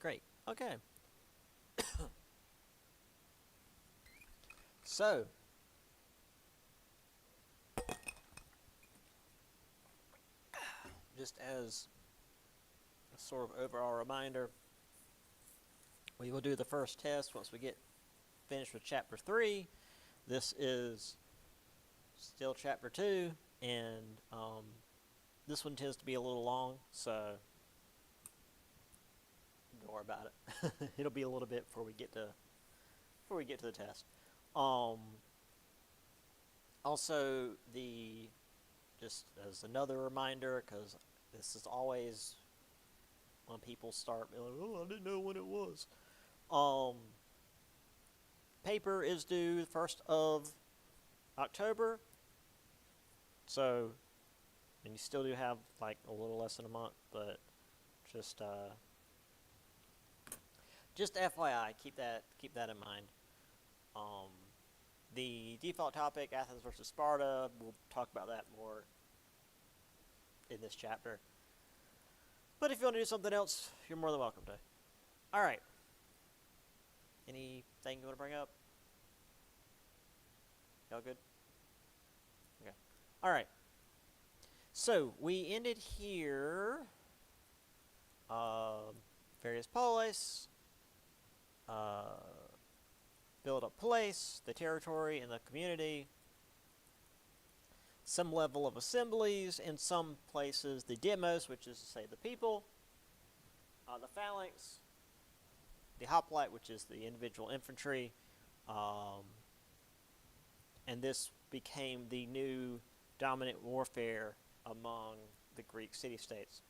Great. Okay. So, just as a sort of overall reminder, we will do the first test once we get finished with chapter 3. This is still chapter 2, and this one tends to be a little long, so don't worry about it. It'll be a little bit before we get to the test. Also, the just as another reminder, because this is always when people start being like, "Oh, I didn't know when it was." Um, Paper is due the 1st of October, so and you still do have like a little less than a month, but just FYI, keep that in mind. Um, the default topic, Athens versus Sparta, we'll talk about that more in this chapter. But if you want to do something else, you're more than welcome to. All right. Anything you want to bring up? Y'all good? Okay. All right. So we ended here. Various polis. Build a place, the territory, and the community. Some level of assemblies. In some places, the demos, which is to say the people. The phalanx. The hoplite, which is the individual infantry. And this became the new dominant warfare among the Greek city-states.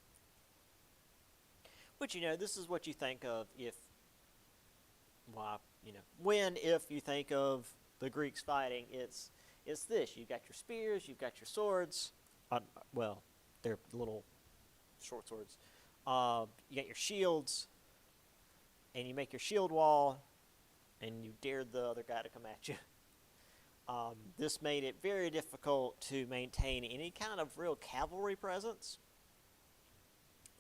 Which, this is what you think of if you think of the Greeks fighting, it's this. You've got your spears, you've got your swords. They're little short swords. You got your shields, and you make your shield wall, and you dare the other guy to come at you. This made it very difficult to maintain any kind of real cavalry presence.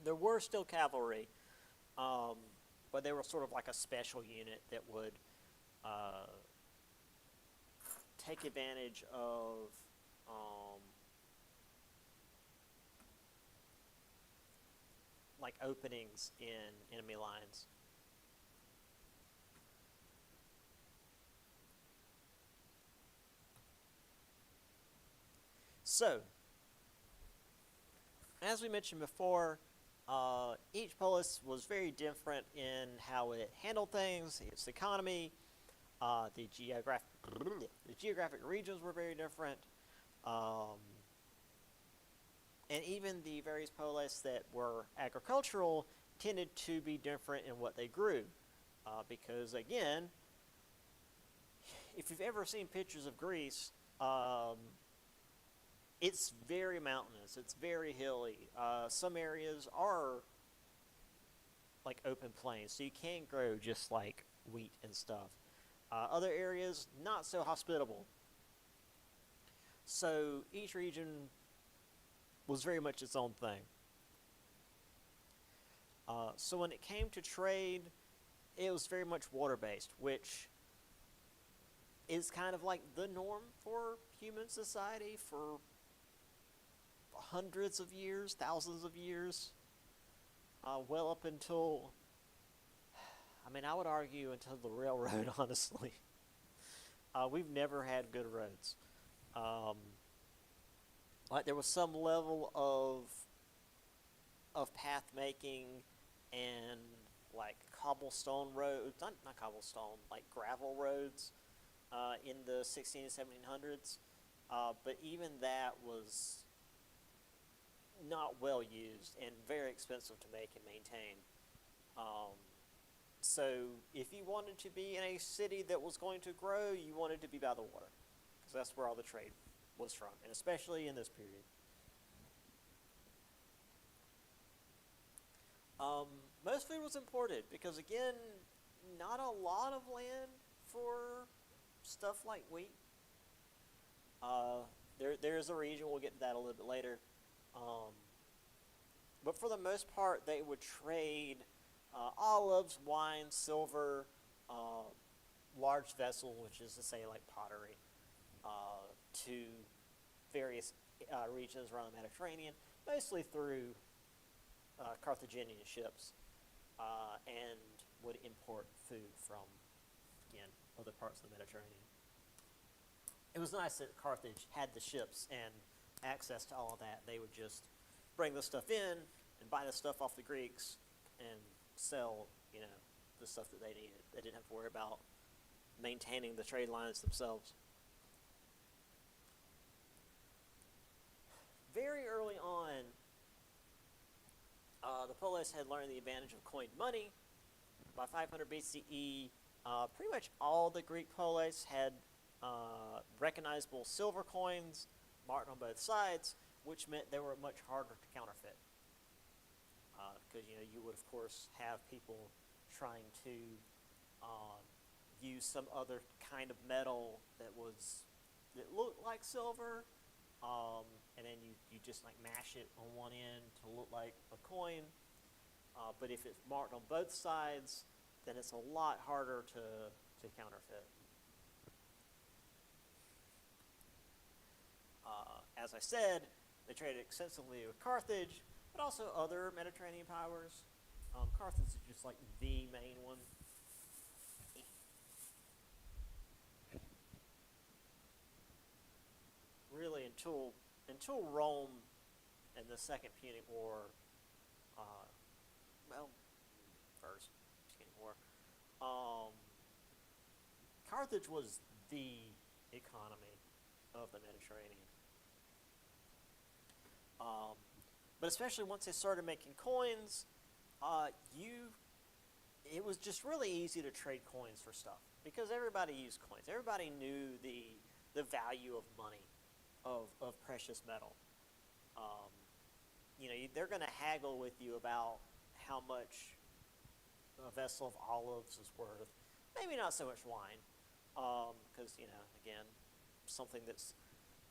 There were still cavalry, but they were sort of like a special unit that would take advantage of like openings in enemy lines. So, as we mentioned before, each polis was very different in how it handled things, its economy. The geographic regions were very different. And even the various polis that were agricultural tended to be different in what they grew. Because, again, if you've ever seen pictures of Greece, it's very mountainous. It's very hilly. Some areas are like open plains, so you can grow just like wheat and stuff. Other areas, not so hospitable. So each region was very much its own thing. So when it came to trade, it was very much water-based, which is kind of like the norm for human society for hundreds of years, thousands of years, well up until, I would argue until the railroad, honestly. We've never had good roads. There was some level of path making and like cobblestone roads, not cobblestone, like gravel roads in the 16 and 1700s. But even that was not well used and very expensive to make and maintain. So if you wanted to be in a city that was going to grow, you wanted to be by the water, because that's where all the trade was from, and especially in this period. Most food was imported because, again, not a lot of land for stuff like wheat. There's a region, we'll get to that a little bit later. But for the most part, they would trade olives, wine, silver, uh, large vessel, which is to say like pottery, to various regions around the Mediterranean, mostly through Carthaginian ships, and would import food from, again, other parts of the Mediterranean. It was nice that Carthage had the ships and access to all of that. They would just bring the stuff in and buy the stuff off the Greeks and sell, the stuff that they needed. They didn't have to worry about maintaining the trade lines themselves. Very early on, the polis had learned the advantage of coined money. By 500 BCE, pretty much all the Greek polis had recognizable silver coins marked on both sides, which meant they were much harder to counterfeit. Because you would of course have people trying to use some other kind of metal that looked like silver, and then you just like mash it on one end to look like a coin. But if it's marked on both sides, then it's a lot harder to counterfeit. As I said, they traded extensively with Carthage, but also other Mediterranean powers. Carthage is just like the main one. Really, until Rome and the Second Punic War, well, First Punic War, Carthage was the economy of the Mediterranean. But especially once they started making coins, it was just really easy to trade coins for stuff because everybody used coins. Everybody knew the value of money, of precious metal. They're going to haggle with you about how much a vessel of olives is worth. Maybe not so much wine, because again, something that's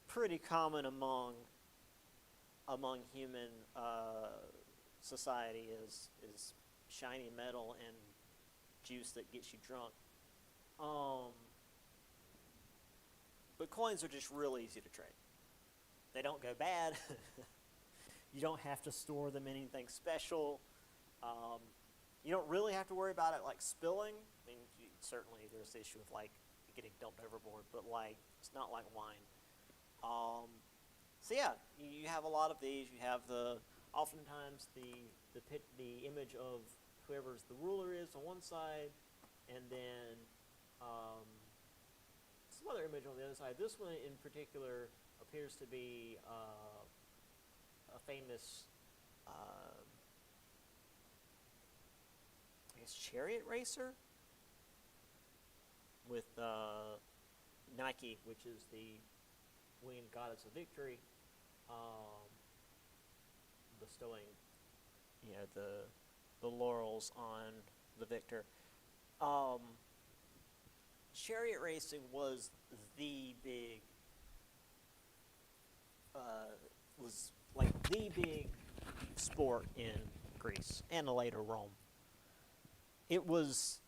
pretty common among human society is shiny metal and juice that gets you drunk. But coins are just real easy to trade. They don't go bad. You don't have to store them in anything special. You don't really have to worry about it like spilling. I mean, certainly there's the issue of like getting dumped overboard, but like it's not like wine. So yeah, you have a lot of these. You have oftentimes the image of whoever's the ruler is on one side, and then some other image on the other side. This one in particular appears to be a famous, I guess, chariot racer with Nike, which is the winged goddess of victory, bestowing, the laurels on the victor. Chariot racing was the big, sport in Greece and later Rome. It was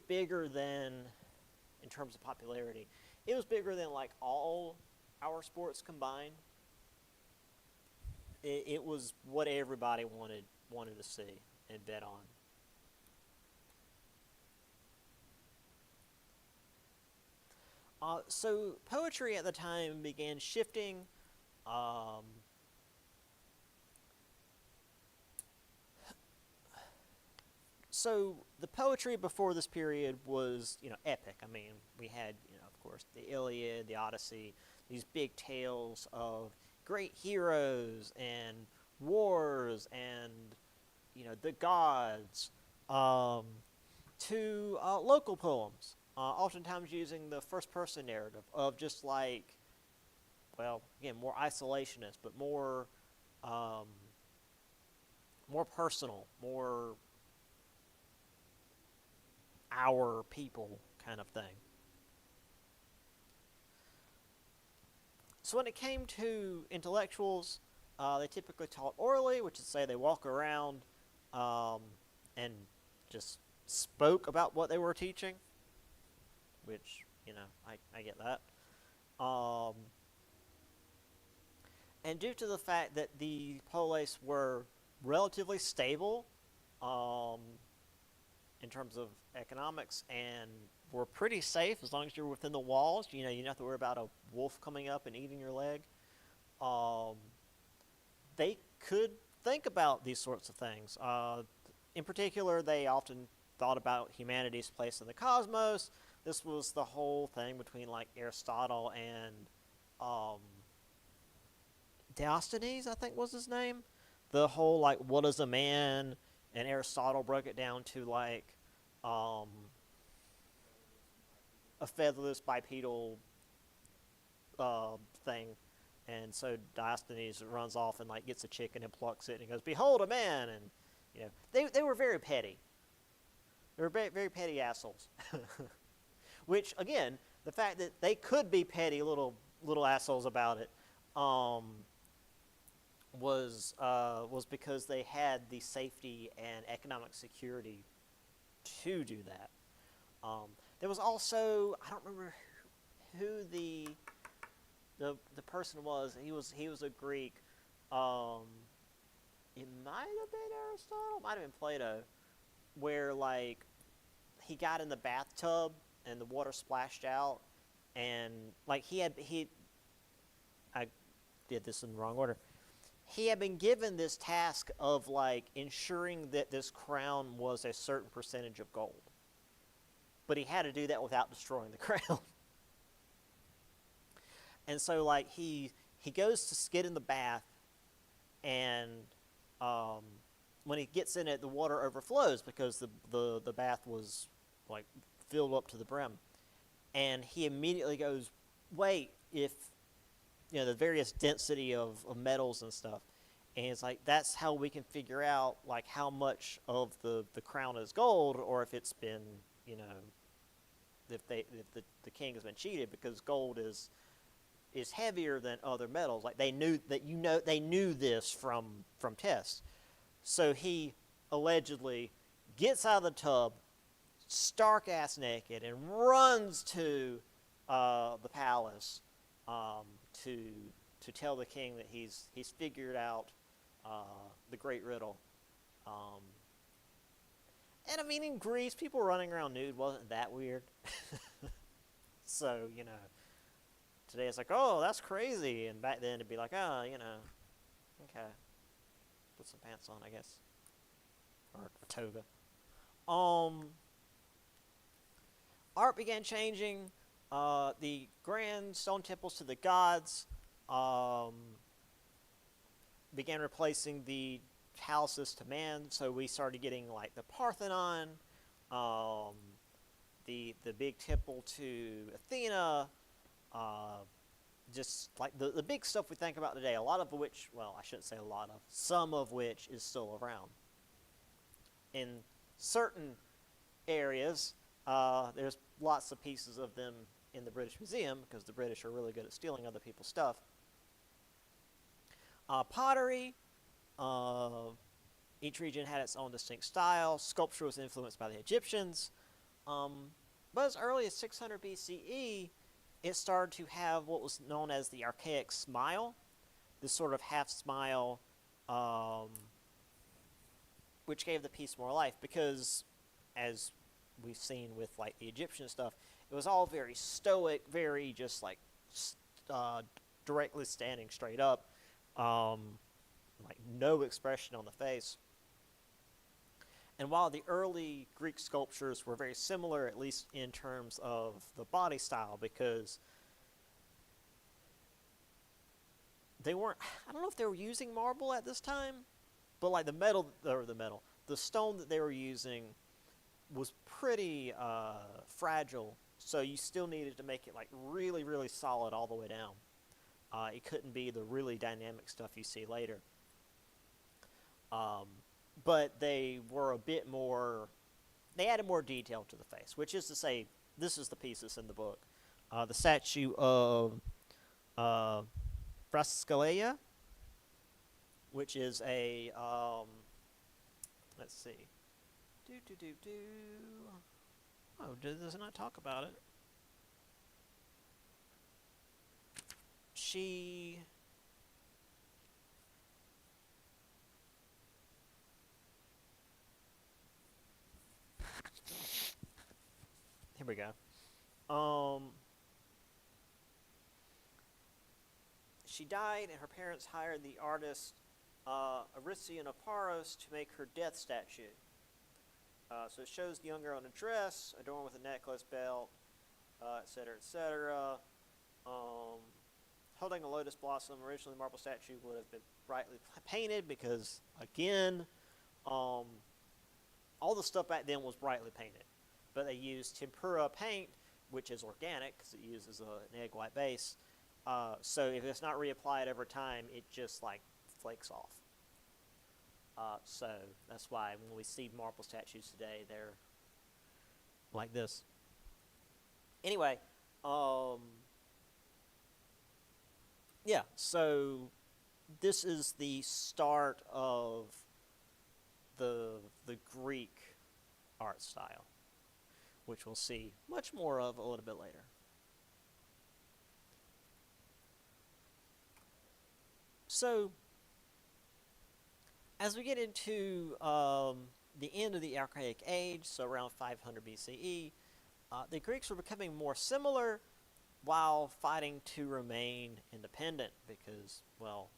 bigger than, in terms of popularity, it was bigger than like all our sports combined. It was what everybody wanted to see and bet on. So poetry at the time began shifting. So the poetry before this period was, epic. I mean, we had, of course, the Iliad, the Odyssey, these big tales of great heroes and wars and, the gods, to local poems, oftentimes using the first-person narrative of just like, well, again, more isolationist, but more personal, more our people kind of thing. So when it came to intellectuals, they typically taught orally, which is to say they walk around and just spoke about what they were teaching, which, I get that. Um, and due to the fact that the polis were relatively stable um, in terms of economics and were pretty safe as long as you're within the walls, you don't have to worry about a wolf coming up and eating your leg. Um, they could think about these sorts of things. In particular, they often thought about humanity's place in the cosmos. This was the whole thing between like Aristotle and um, Demosthenes, I think was his name. The whole like what is a man, and Aristotle broke it down to like um, a featherless bipedal thing. And so Demosthenes runs off and like gets a chicken and plucks it and he goes, "Behold a man!" And they were very petty. They were very, very petty assholes. Which again, the fact that they could be petty little assholes about it, was because they had the safety and economic security to do that. There was also, I don't remember who the person was. He was a Greek. It might have been Aristotle, might have been Plato, where like he got in the bathtub and the water splashed out, and like I did this in the wrong order. He had been given this task of like ensuring that this crown was a certain percentage of gold, but he had to do that without destroying the crown. And so like he goes to get in the bath, and when he gets in it, the water overflows because the bath was like filled up to the brim, and he immediately goes, "Wait, if the various density of metals and stuff," and it's like that's how we can figure out like how much of the crown is gold, or if it's been if the king has been cheated, because gold is heavier than other metals. Like they knew that they knew this from tests. So he allegedly gets out of the tub, stark ass naked, and runs to the palace to tell the king that he's figured out the great riddle. And I mean, in Greece, people running around nude wasn't that weird. So today it's like, oh, that's crazy, and back then it'd be like, oh, okay, put some pants on, I guess, or a toga. Art began changing. The grand stone temples to the gods began replacing the palaces to man. So we started getting like the Parthenon, the big temple to Athena, just like the big stuff we think about today. A lot of which, well, I shouldn't say a lot of, some of which is still around. In certain areas, there's lots of pieces of them in the British Museum, because the British are really good at stealing other people's stuff. Pottery, each region had its own distinct style. Sculpture was influenced by the Egyptians. But as early as 600 BCE, it started to have what was known as the archaic smile, this sort of half smile, which gave the piece more life, because as we've seen with like the Egyptian stuff, it was all very stoic, very just like directly standing straight up, like no expression on the face. And while the early Greek sculptures were very similar, at least in terms of the body style, because they weren't, I don't know if they were using marble at this time, but like the stone that they were using was pretty fragile, so you still needed to make it like really, really solid all the way down. It couldn't be the really dynamic stuff you see later. But they were a bit more, they added more detail to the face, which is to say, this is the piece that's in the book. The statue of Frascalea, which is a, let's see, Do do do do. Oh, does it not talk about it? She. Here we go. She died, and her parents hired the artist Arisia Paros to make her death statue. So it shows the young girl in a dress, adorned with a necklace, belt, etc., etc. Holding a lotus blossom. Originally, the marble statue would have been brightly painted because, again, all the stuff back then was brightly painted. But they used tempera paint, which is organic because it uses an egg white base. So if it's not reapplied over time, it just like flakes off. So that's why when we see marble statues today, they're like this. Anyway, yeah, so this is the start of the Greek art style, which we'll see much more of a little bit later. So, as we get into the end of the Archaic Age, so around 500 BCE, the Greeks were becoming more similar while fighting to remain independent because, well,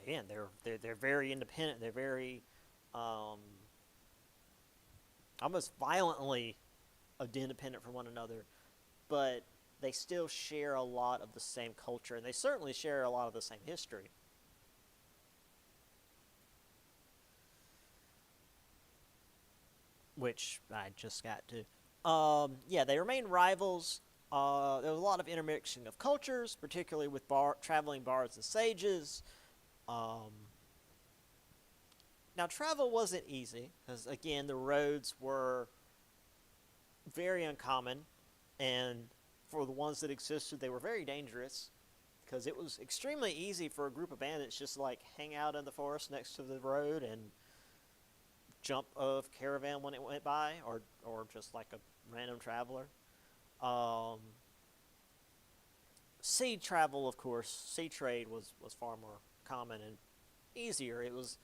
again, they're very independent. They're very almost violently independent from one another, but they still share a lot of the same culture, and they certainly share a lot of the same history. Which I just got to. Yeah, they remain rivals. There was a lot of intermixing of cultures, particularly with traveling bards and sages. Now, travel wasn't easy, because, again, the roads were very uncommon, and for the ones that existed, they were very dangerous, because it was extremely easy for a group of bandits just to, like, hang out in the forest next to the road and jump a caravan when it went by, or just, like, a random traveler. Sea travel, of course, sea trade was far more common and easier. It was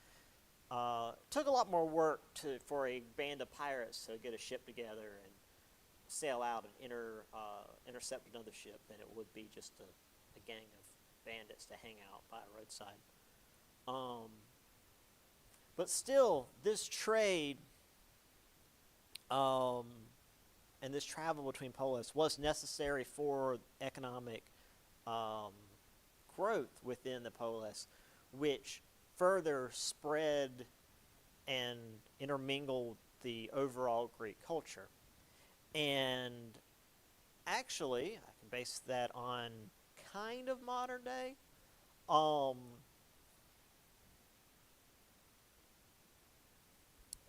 took a lot more work for a band of pirates to get a ship together and sail out and intercept another ship than it would be just a gang of bandits to hang out by a roadside. But still, this trade and this travel between polis was necessary for economic growth within the polis, which further spread and intermingled the overall Greek culture. And actually, I can base that on kind of modern day.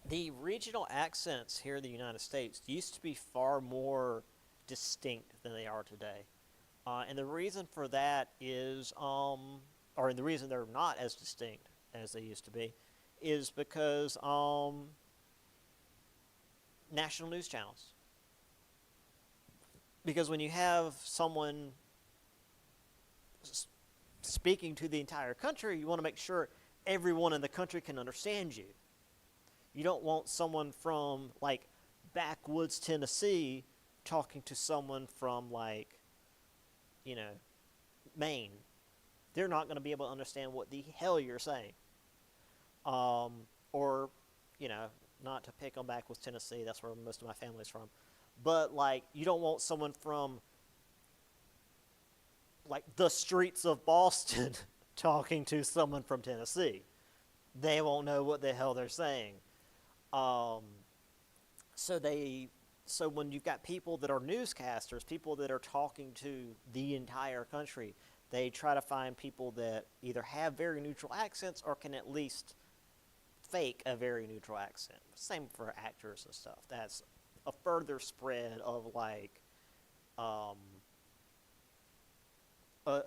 The regional accents here in the United States used to be far more distinct than they are today. And the reason for that is, or the reason they're not as distinct as they used to be, is because national news channels. Because when you have someone speaking to the entire country, you want to make sure everyone in the country can understand you. You don't want someone from, like, backwoods Tennessee talking to someone from, like, Maine. They're not going to be able to understand what the hell you're saying. Or, not to pick on backwoods Tennessee, that's where most of my family's from. But, like, you don't want someone from, like, the streets of Boston talking to someone from Tennessee. They won't know what the hell they're saying. So when you've got people that are newscasters, people that are talking to the entire country, they try to find people that either have very neutral accents or can at least fake a very neutral accent. Same for actors and stuff. That's a further spread of, like, a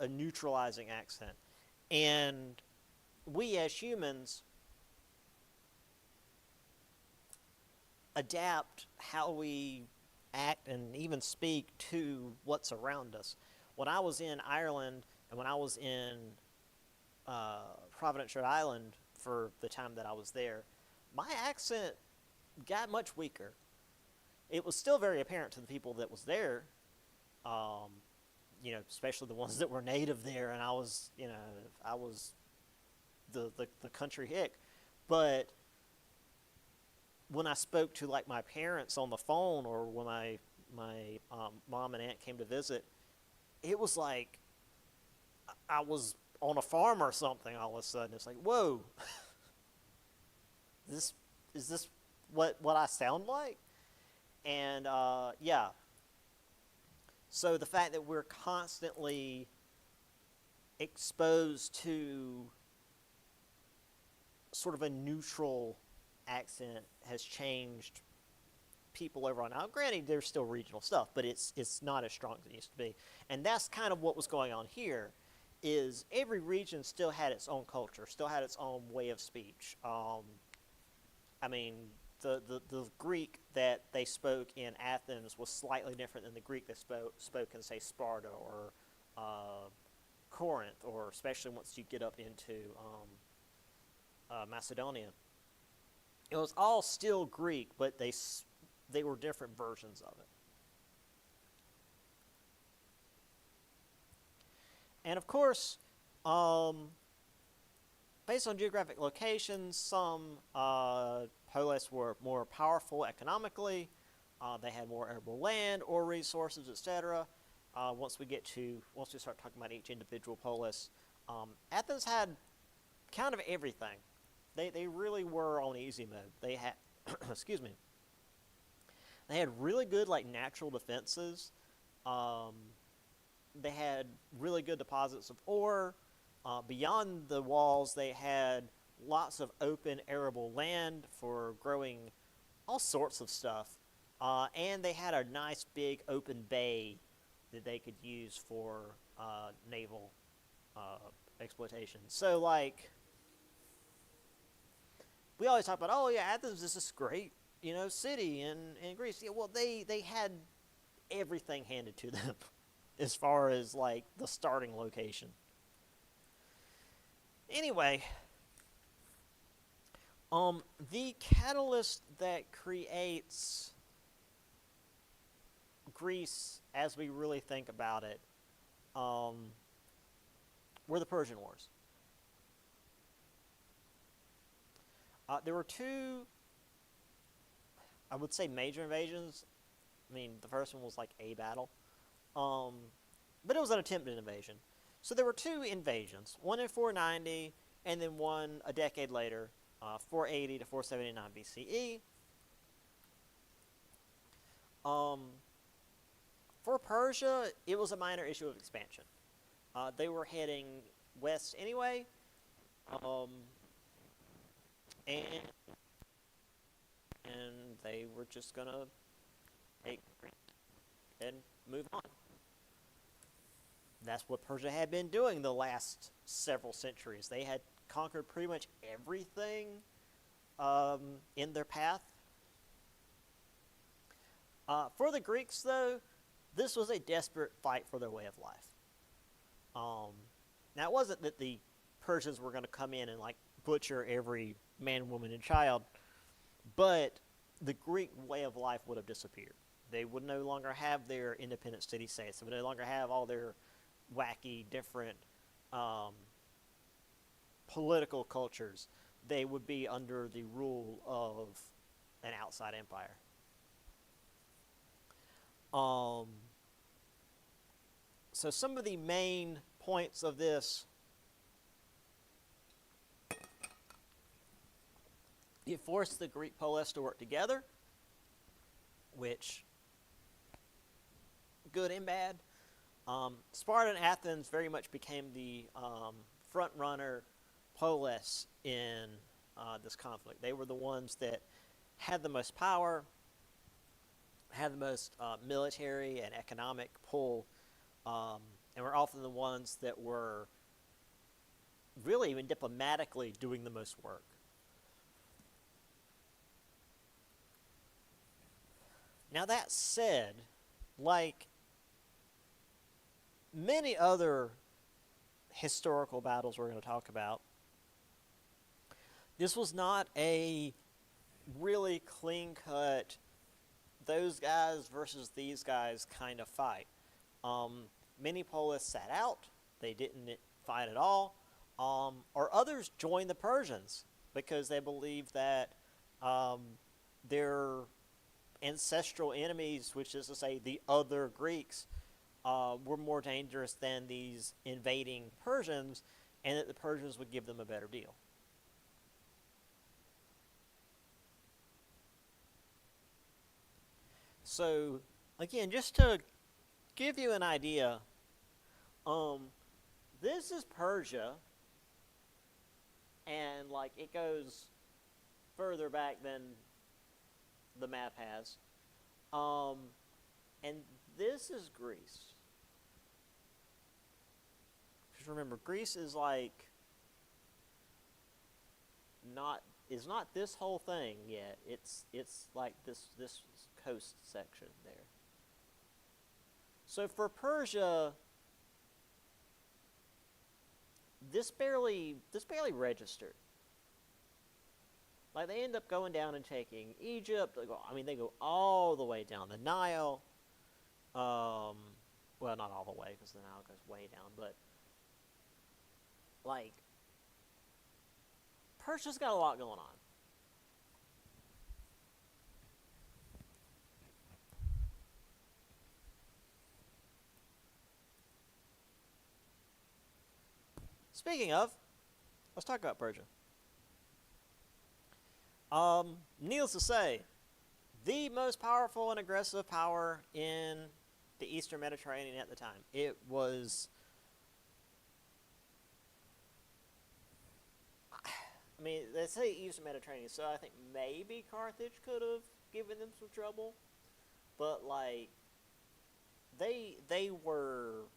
neutralizing accent. And we as humans adapt how we act and even speak to what's around us. When I was in Ireland and when I was in Providence, Rhode Island for the time that I was there, my accent got much weaker. It was still very apparent to the people that was there, um, especially the ones that were native there, and I was the country hick. But when I spoke to like my parents on the phone, or when my mom and aunt came to visit, it was like I was on a farm or something. All of a sudden, it's like, whoa, this is this what I sound like? And yeah, so the fact that we're constantly exposed to sort of a neutral accent has changed people over on. Now, granted, there's still regional stuff, but it's not as strong as it used to be. And that's kind of what was going on here. Is every region still had its own culture, still had its own way of speech. I mean, the Greek that they spoke in Athens was slightly different than the Greek that spoke in, say, Sparta or Corinth, or especially once you get up into Macedonia. It was all still Greek, but they were different versions of it. And of course, based on geographic locations, some polis were more powerful economically. They had more arable land or resources, etc. Once we start talking about each individual polis, Athens had kind of everything. They really were on easy mode. They had, excuse me, they had really good like natural defenses. They had really good deposits of ore. Beyond the walls, they had lots of open arable land for growing all sorts of stuff. And they had a nice big open bay that they could use for naval exploitation. So, like, we always talk about, oh yeah, Athens is this great, city in Greece. Yeah, well, they had everything handed to them as far as like the starting location. Anyway, the catalyst that creates Greece as we really think about it, were the Persian Wars. There were two, I would say, major invasions. I mean, the first one was like a battle, but it was an attempted invasion. So there were two invasions, one in 490, and then one a decade later, 480 to 479 BCE. For Persia, it was a minor issue of expansion. They were heading west anyway, and they were just gonna take and move on. That's what Persia had been doing the last several centuries. They had conquered pretty much everything in their path. For the Greeks, though, this was a desperate fight for their way of life. Now, it wasn't that the Persians were going to come in and like butcher every man, woman, and child, but the Greek way of life would have disappeared. They would no longer have their independent city-states. They would no longer have all their wacky, different political cultures. They would be under the rule of an outside empire. So some of the main points of this: it forced the Greek polis to work together, which, good and bad. Sparta and Athens very much became the front runner polis in this conflict. They were the ones that had the most power, had the most military and economic pull, and were often the ones that were really even diplomatically doing the most work. Now that said, like many other historical battles we're going to talk about, this was not a really clean-cut, those guys versus these guys kind of fight. Many Polists sat out. They didn't fight at all. Or others joined the Persians because they believed that their ancestral enemies, which is to say the other Greeks, were more dangerous than these invading Persians, and that the Persians would give them a better deal. So, again, just to give you an idea, this is Persia, and like it goes further back than the map has. And this is Greece. Just remember, Greece is like not this whole thing yet. It's like this coast section there. So for Persia, this barely registered. Like they end up going down and taking Egypt. They go all the way down the Nile. Well, not all the way because the Nile goes way down, but like Persia's got a lot going on. Speaking of, let's talk about Persia. Needless to say, the most powerful and aggressive power in the Eastern Mediterranean at the time. It was, they say Eastern Mediterranean, so I think maybe Carthage could have given them some trouble, but like, they were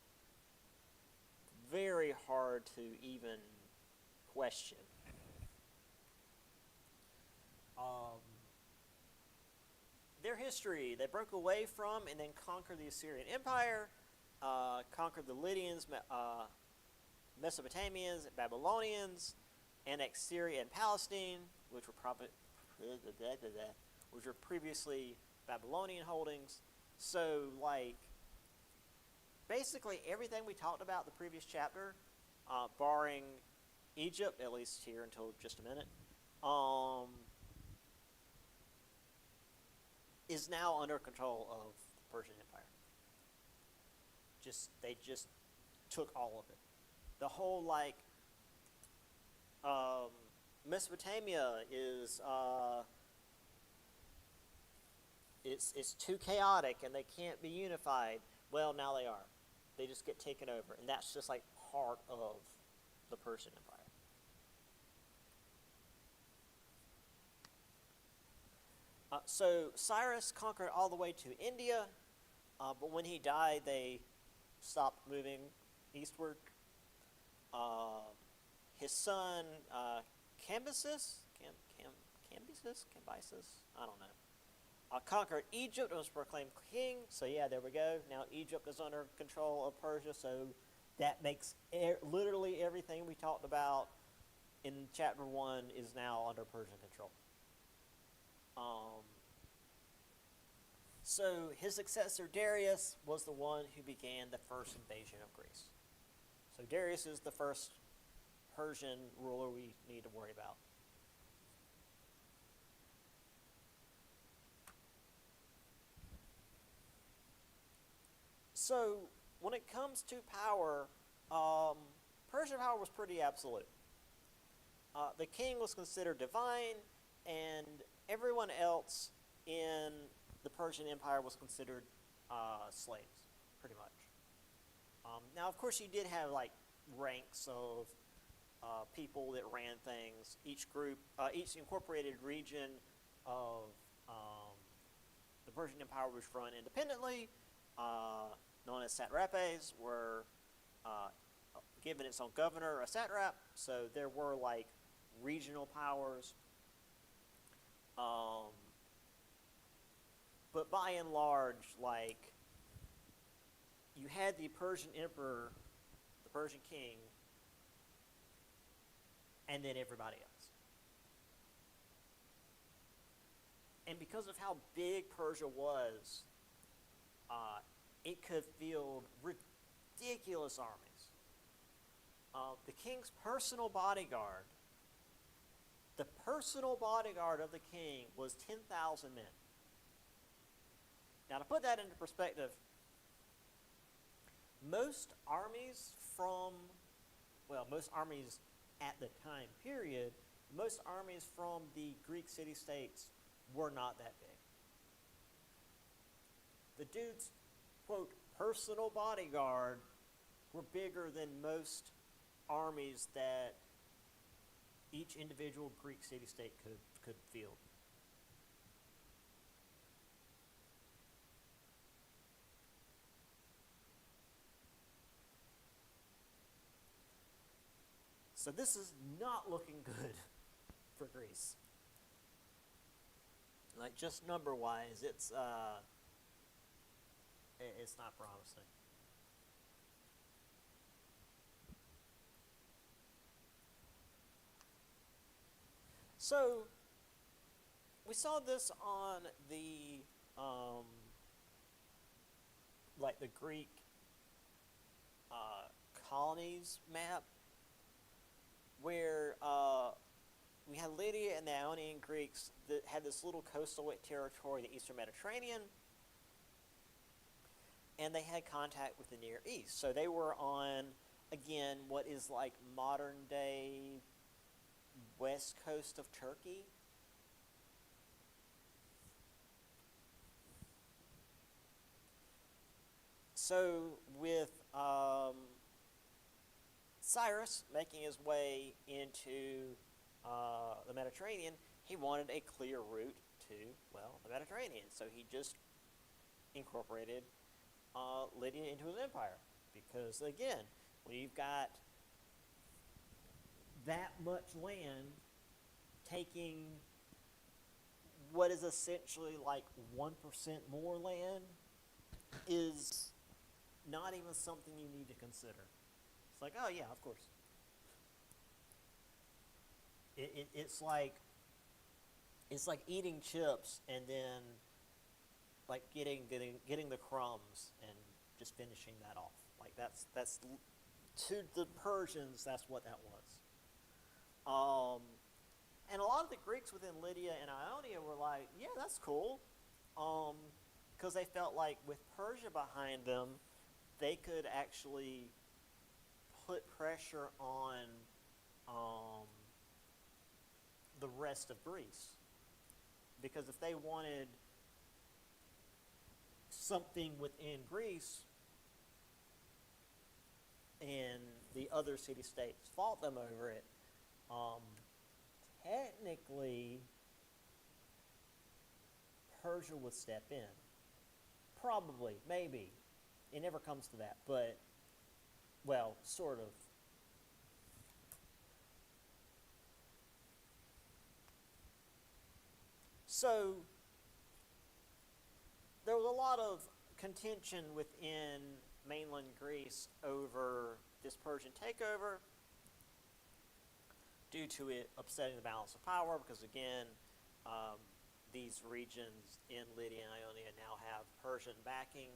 very hard to even question. Their history, they broke away from and then conquered the Assyrian Empire, conquered the Lydians, Mesopotamians, Babylonians, annexed Syria and Palestine, which were previously Babylonian holdings. So, like, basically everything we talked about in the previous chapter, barring Egypt, at least here until just a minute, is now under control of the Persian Empire. They just took all of it. The whole Mesopotamia is it's too chaotic and they can't be unified. Well, now they are. They just get taken over, and that's just like part of the Persian Empire. So Cyrus conquered all the way to India, but when he died, they stopped moving eastward. His son Cambyses, I don't know, conquered Egypt and was proclaimed king. So yeah, there we go. Now Egypt is under control of Persia, so that makes literally everything we talked about in chapter 1 is now under Persian control. So his successor Darius was the one who began the first invasion of Greece. So Darius is the first Persian ruler we need to worry about. So when it comes to power, Persian power was pretty absolute. The king was considered divine, and everyone else in the Persian Empire was considered slaves, pretty much. Now, of course, you did have like ranks of people that ran things. Each group, each incorporated region of the Persian Empire was run independently, known as satrapas, were given its own governor, a satrap. So there were like regional powers. but by and large, like, you had the Persian emperor, the Persian king, and then everybody else. And because of how big Persia was, it could field ridiculous armies. The king's personal bodyguard, the personal bodyguard of the king was 10,000 men. Now, to put that into perspective, most armies at the time period, most armies from the Greek city-states were not that big. The dude's, quote, personal bodyguard were bigger than most armies that each individual Greek city-state could field. So this is not looking good for Greece. Like, just number-wise, it's not promising. So we saw this on the the Greek colonies map, where we had Lydia and the Ionian Greeks that had this little coastal territory, the Eastern Mediterranean, and they had contact with the Near East. So they were on, again, what is like modern-day west coast of Turkey. So with Cyrus making his way into the Mediterranean, he wanted a clear route to, well, the Mediterranean. So he just incorporated Lydia into his empire. Because, again, when you've got that much land taking what is essentially like 1% more land is not even something you need to consider. It's like, oh yeah, of course. It's like eating chips and then like getting the crumbs and just finishing that off. Like that's to the Persians, that's what that was. And a lot of the Greeks within Lydia and Ionia were like, yeah, that's cool, because they felt like with Persia behind them, they could actually put pressure on the rest of Greece. Because if they wanted something within Greece and the other city-states fought them over it, technically Persia would step in. Probably, maybe. It never comes to that, but, well, sort of. So, there was a lot of contention within mainland Greece over this Persian takeover due to it upsetting the balance of power, because again, these regions in Lydia and Ionia now have Persian backing,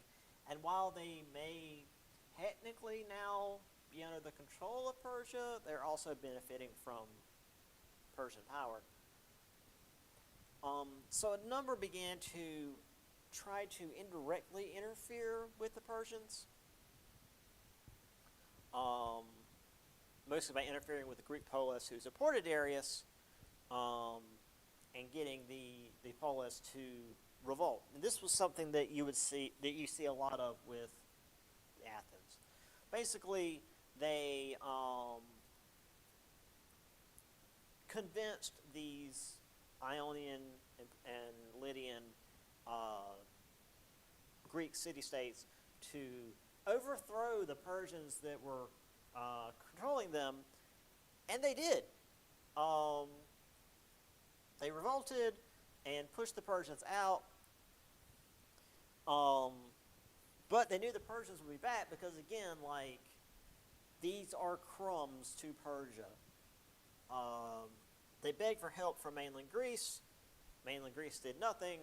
and while they may technically now be under the control of Persia, they're also benefiting from Persian power. So a number began to try to indirectly interfere with the Persians, mostly by interfering with the Greek polis who supported Darius, and getting the polis to revolt. And this was something that you see a lot of with Athens. Basically, they convinced these Ionian and Lydian Greek city-states to overthrow the Persians that were controlling them, and they did. They revolted and pushed the Persians out, Um, but they knew the Persians would be back because, again, like, these are crumbs to Persia. They begged for help from mainland Greece. Mainland Greece did nothing,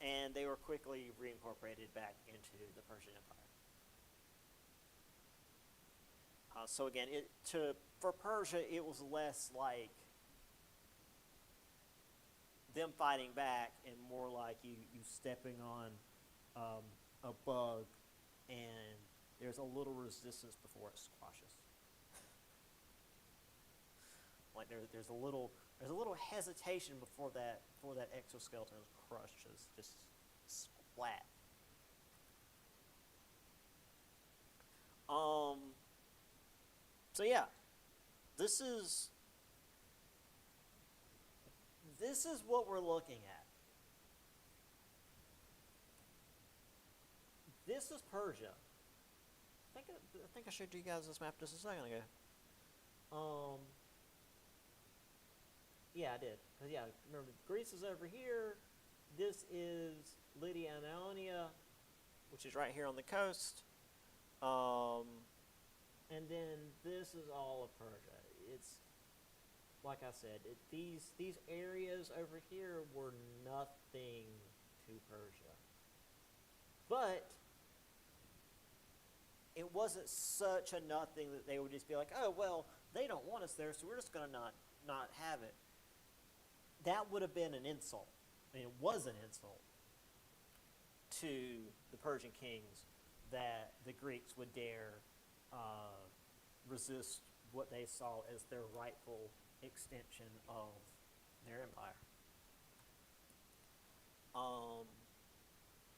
and they were quickly reincorporated back into the Persian Empire. So again, for Persia, it was less like them fighting back and more like you stepping on a bug, and there's a little resistance before it squashes. Like there's a little hesitation before that exoskeleton crushes, just splat. So yeah, this is what we're looking at. This is Persia. I think I showed you guys this map just a second ago. Yeah, I did. Yeah, remember, Greece is over here. This is Lydia and Ionia, which is right here on the coast. And then this is all of Persia. It's, like I said, these areas over here were nothing to Persia. But it wasn't such a nothing that they would just be like, oh, well, they don't want us there, so we're just going to not have it. That would have been an insult. I mean, it was an insult to the Persian kings that the Greeks would dare resist what they saw as their rightful extension of their empire.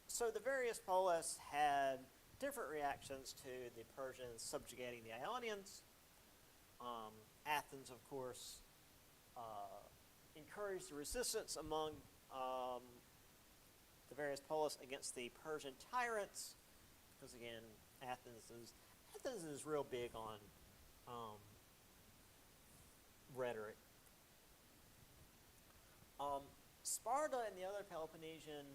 So the various polis had different reactions to the Persians subjugating the Ionians. Athens, of course, encouraged the resistance among the various polis against the Persian tyrants, because again, Athens is real big on rhetoric. Sparta and the other Peloponnesian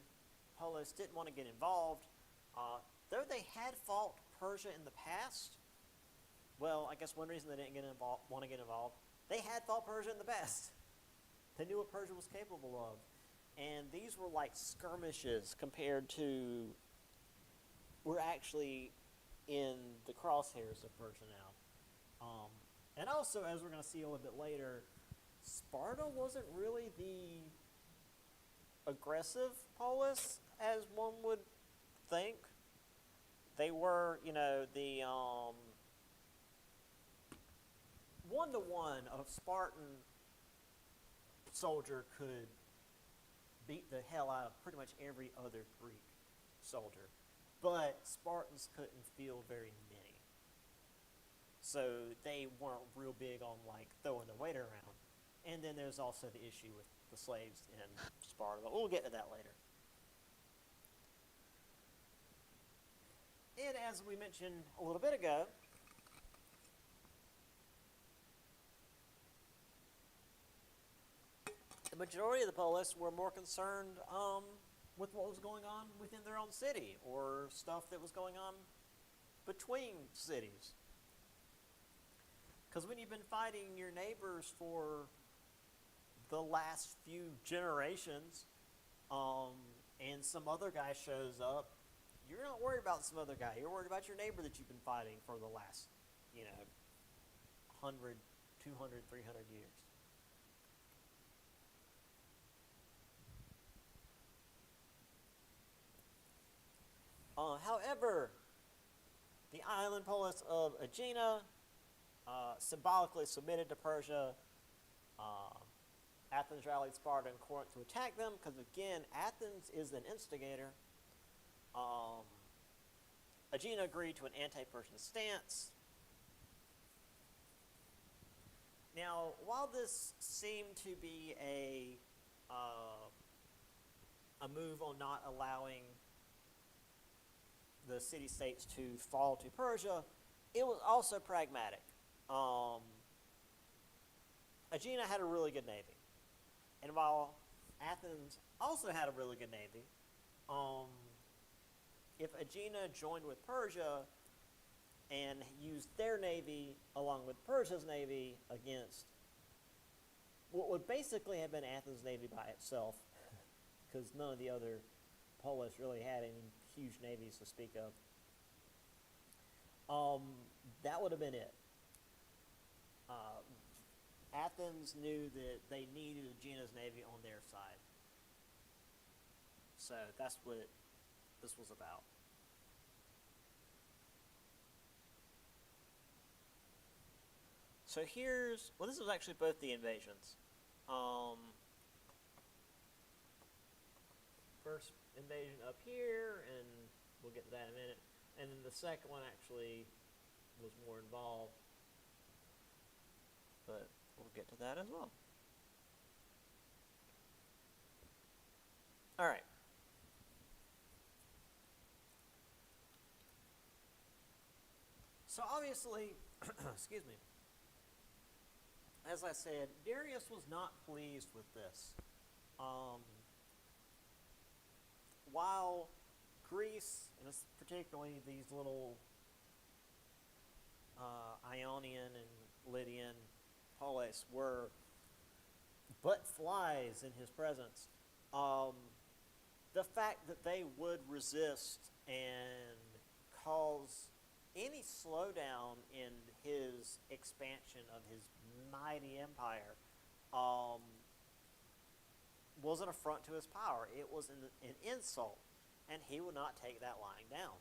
polis didn't want to get involved, though they had fought Persia in the past. Well, I guess one reason they didn't want to get involved, they had fought Persia in the past. They knew what Persia was capable of. And these were like skirmishes compared to, we're actually in the crosshairs of Persia now. And also, as we're going to see a little bit later, Sparta wasn't really the aggressive polis as one would think. They were, the 1-to-1 of Spartan soldier could beat the hell out of pretty much every other Greek soldier. But Spartans couldn't field very many. So they weren't real big on like throwing the weight around. And then there's also the issue with the slaves in Sparta, but we'll get to that later. And as we mentioned a little bit ago, the majority of the polis were more concerned with what was going on within their own city or stuff that was going on between cities. Because when you've been fighting your neighbors for the last few generations, and some other guy shows up, you're not worried about some other guy. You're worried about your neighbor that you've been fighting for the last, 100, 200, 300 years. However, the island polis of Aegina symbolically submitted to Persia. Athens rallied Sparta and Corinth to attack them because, again, Athens is an instigator. Aegina agreed to an anti-Persian stance. Now, while this seemed to be a move on not allowing the city-states to fall to Persia, it was also pragmatic. Aegina had a really good navy. And while Athens also had a really good navy, if Aegina joined with Persia and used their navy along with Persia's navy against what would basically have been Athens' navy by itself, because none of the other polis really had any huge navies to speak of, that would have been it. Athens knew that they needed Aegine's navy on their side. So that's what this was about. So this was actually both the invasions. First invasion up here, and we'll get to that in a minute. And then the second one actually was more involved. But we'll get to that as well. All right. So obviously, excuse me, as I said, Darius was not pleased with this. While Greece, and particularly these little Ionian and Lydian polis, were but flies in his presence, the fact that they would resist and cause any slowdown in his expansion of his mighty empire was an affront to his power. It was an insult, and he would not take that lying down.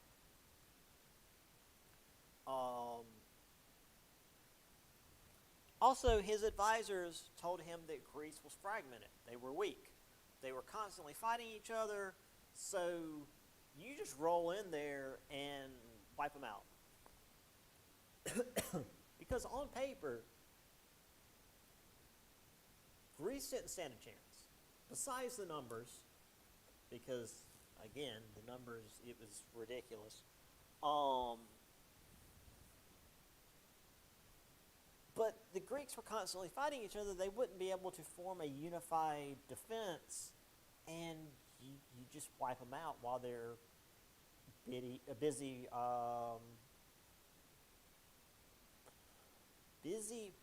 Also, his advisors told him that Greece was fragmented. They were weak. They were constantly fighting each other, so you just roll in there and wipe them out. Because on paper, Greece didn't stand a chance. Besides the numbers, because, again, the numbers, it was ridiculous. But the Greeks were constantly fighting each other. They wouldn't be able to form a unified defense, and you just wipe them out while they're busy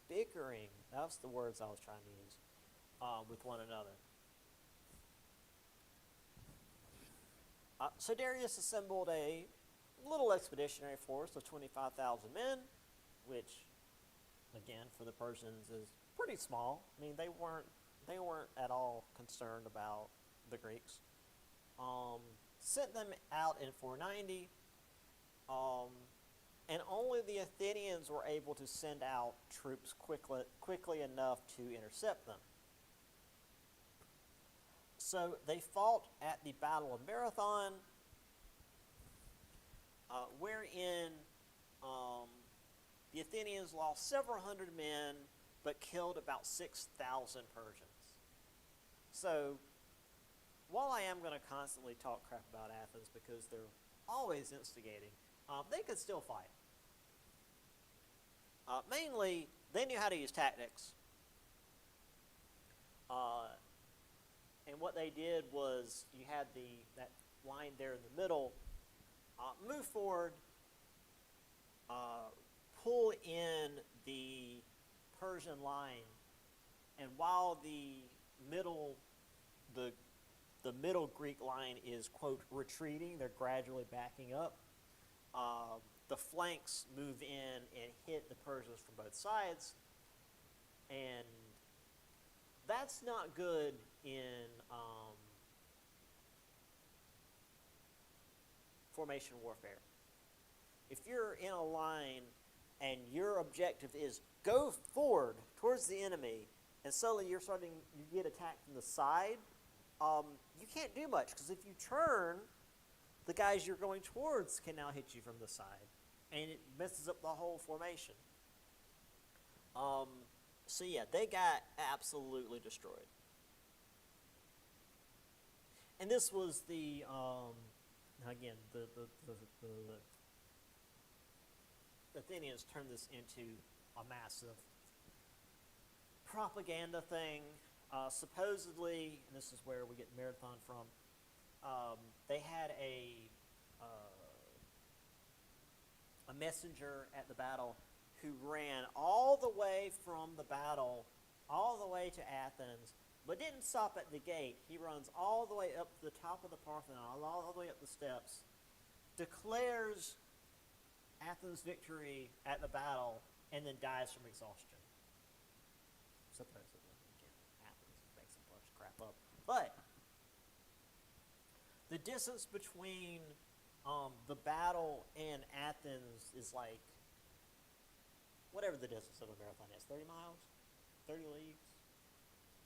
bickering. That's the words I was trying to use with one another. So Darius assembled a little expeditionary force of 25,000 men, which, again, for the Persians is pretty small. I mean, they weren't at all concerned about the Greeks. Sent them out in 490, and only the Athenians were able to send out troops quickly enough to intercept them. So they fought at the Battle of Marathon, wherein the Athenians lost several hundred men, but killed about 6,000 Persians. So, while I am going to constantly talk crap about Athens because they're always instigating, they could still fight. Mainly, they knew how to use tactics. And what they did was, you had that line there in the middle, move forward, pull in the Persian line, and while the middle Greek line is, quote, retreating, they're gradually backing up, the flanks move in and hit the Persians from both sides, and that's not good in formation warfare. If you're in a line and your objective is go forward towards the enemy, and suddenly you get attacked from the side, you can't do much, because if you turn, the guys you're going towards can now hit you from the side, and it messes up the whole formation. So yeah, they got absolutely destroyed. And this was the again, the Athenians turned this into a massive propaganda thing. Supposedly, and this is where we get Marathon from, they had a a messenger at the battle who ran all the way from the battle all the way to Athens, but didn't stop at the gate. He runs all the way up to the top of the Parthenon, all the way up the steps, declares Athens' victory at the battle, and then dies from exhaustion. Supposedly. Again, Athens makes a bunch of crap up. But the distance between the battle and Athens is like whatever the distance of a marathon is, 30 miles, 30 leagues,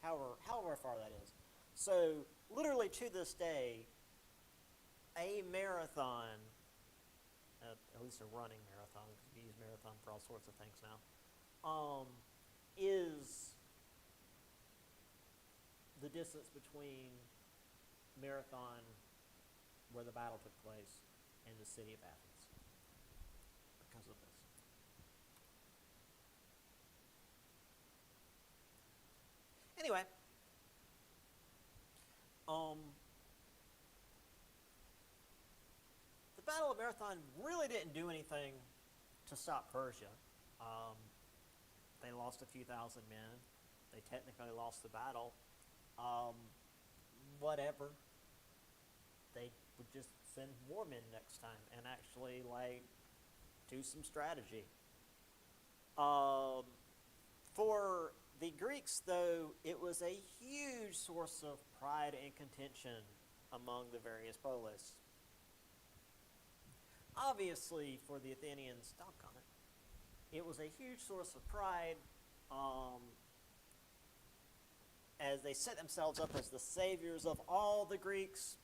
however far that is. So literally to this day, a marathon, at least a running marathon, because we use marathon for all sorts of things now, is the distance between Marathon, where the battle took place, and the city of Athens because of this. Anyway, the Battle of Marathon really didn't do anything to stop Persia. They lost a few thousand men. They technically lost the battle. Whatever. They would just send more men next time and actually do some strategy. For the Greeks, though, it was a huge source of pride and contention among the various polis. Obviously, for the Athenians, doggone it was a huge source of pride as they set themselves up as the saviors of all the Greeks.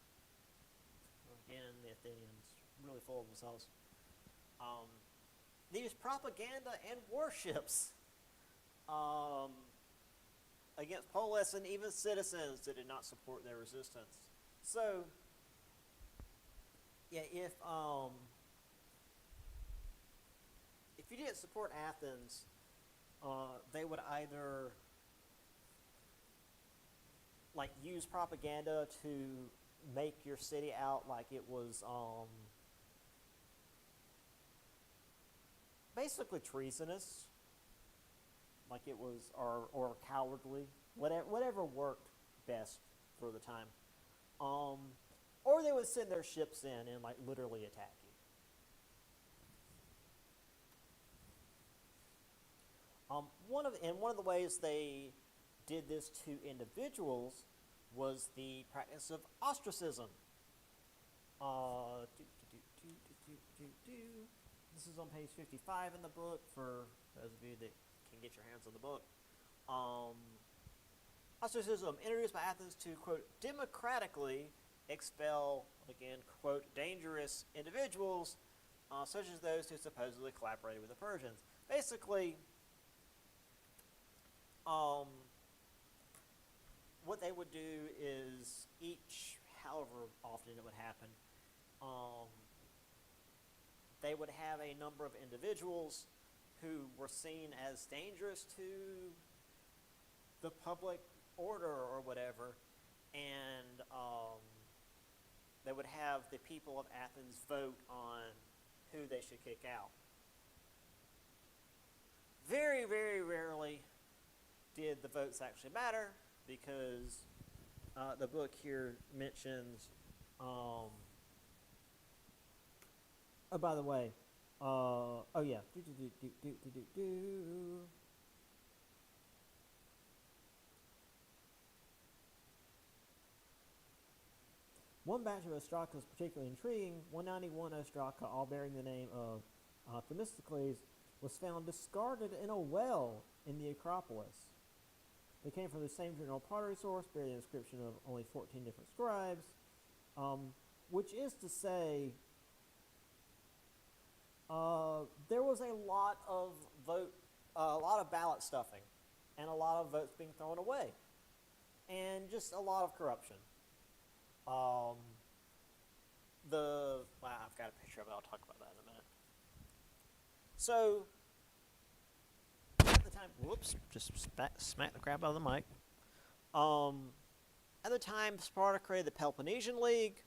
Again, the Athenians really full of themselves. They used propaganda and warships against polis and even citizens that did not support their resistance. So, yeah, if you didn't support Athens, they would either use propaganda to make your city out like it was basically treasonous, like it was, or cowardly, whatever worked best for the time, or they would send their ships in and literally attack you. One of the ways they did this to individuals was the practice of ostracism. This is on page 55 in the book for those of you that can get your hands on the book. Ostracism, introduced by Athens to, quote, democratically expel, again, quote, dangerous individuals, such as those who supposedly collaborated with the Persians. Basically, what they would do is however often it would happen, they would have a number of individuals who were seen as dangerous to the public order or whatever, and they would have the people of Athens vote on who they should kick out. Very, very rarely did the votes actually matter, because the book here mentions, oh, by the way, oh yeah, one batch of ostrakas particularly intriguing, 191 ostraka, all bearing the name of Themistocles, was found discarded in a well in the Acropolis. They came from the same general pottery source, bearing the inscription of only 14 different scribes, which is to say, there was a lot of ballot stuffing, and a lot of votes being thrown away, and just a lot of corruption. I've got a picture of it. I'll talk about that in a minute. So, at the time, whoops, just smack the crap out of the mic. At the time, Sparta created the Peloponnesian League.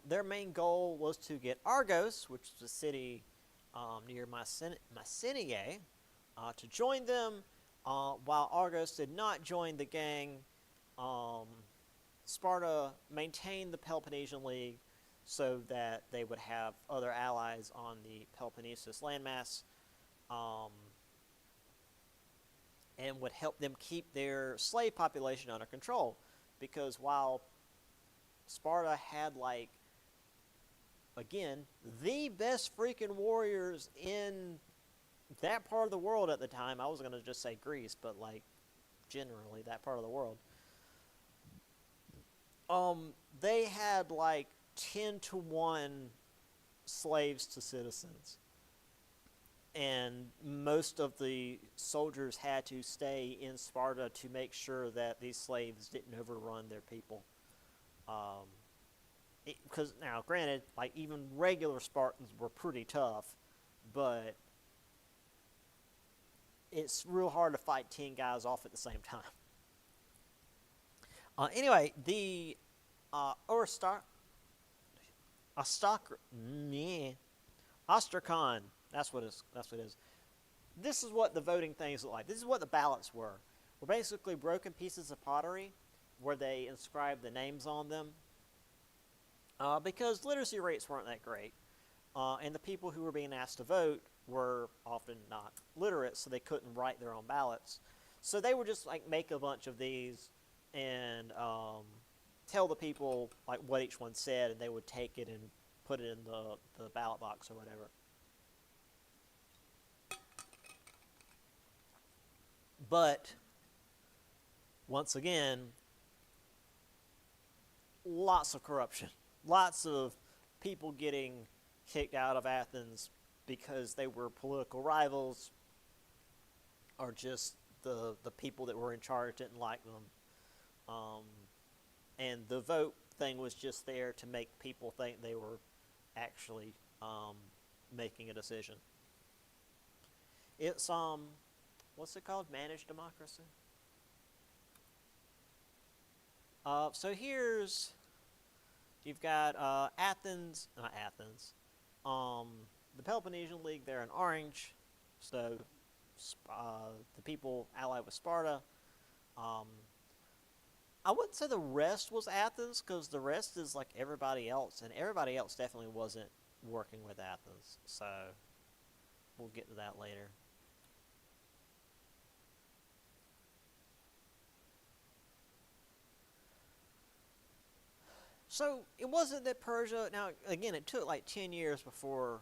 Their main goal was to get Argos, which is a city near Mycenae, to join them. While Argos did not join the gang, um, Sparta maintained the Peloponnesian League so that they would have other allies on the Peloponnesus landmass, um, and would help them keep their slave population under control. Because while Sparta had, like, again, the best freaking warriors in that part of the world at the time, I was going to just say Greece, but, like, generally that part of the world, they had, like, 10-to-1 slaves to citizens. And most of the soldiers had to stay in Sparta to make sure that these slaves didn't overrun their people. Because now, granted, like, even regular Spartans were pretty tough, but it's real hard to fight 10 guys off at the same time. Anyway, the Ostracon, that's what it is. This is what the voting things look like. This is what the ballots were basically broken pieces of pottery where they inscribed the names on them. Because literacy rates weren't that great, and the people who were being asked to vote were often not literate, so they couldn't write their own ballots. So they would just, like, make a bunch of these and tell the people, like, what each one said, and they would take it and put it in the ballot box or whatever. But once again, lots of corruption. Lots of people getting kicked out of Athens because they were political rivals, or just the people that were in charge didn't like them. And the vote thing was just there to make people think they were actually making a decision. It's, what's it called? Managed democracy? So here's... You've got not Athens, the Peloponnesian League there in orange, so the people allied with Sparta. I wouldn't say the rest was Athens, because the rest is like everybody else, and everybody else definitely wasn't working with Athens, so we'll get to that later. So it wasn't that Persia, now again, it took like 10 years before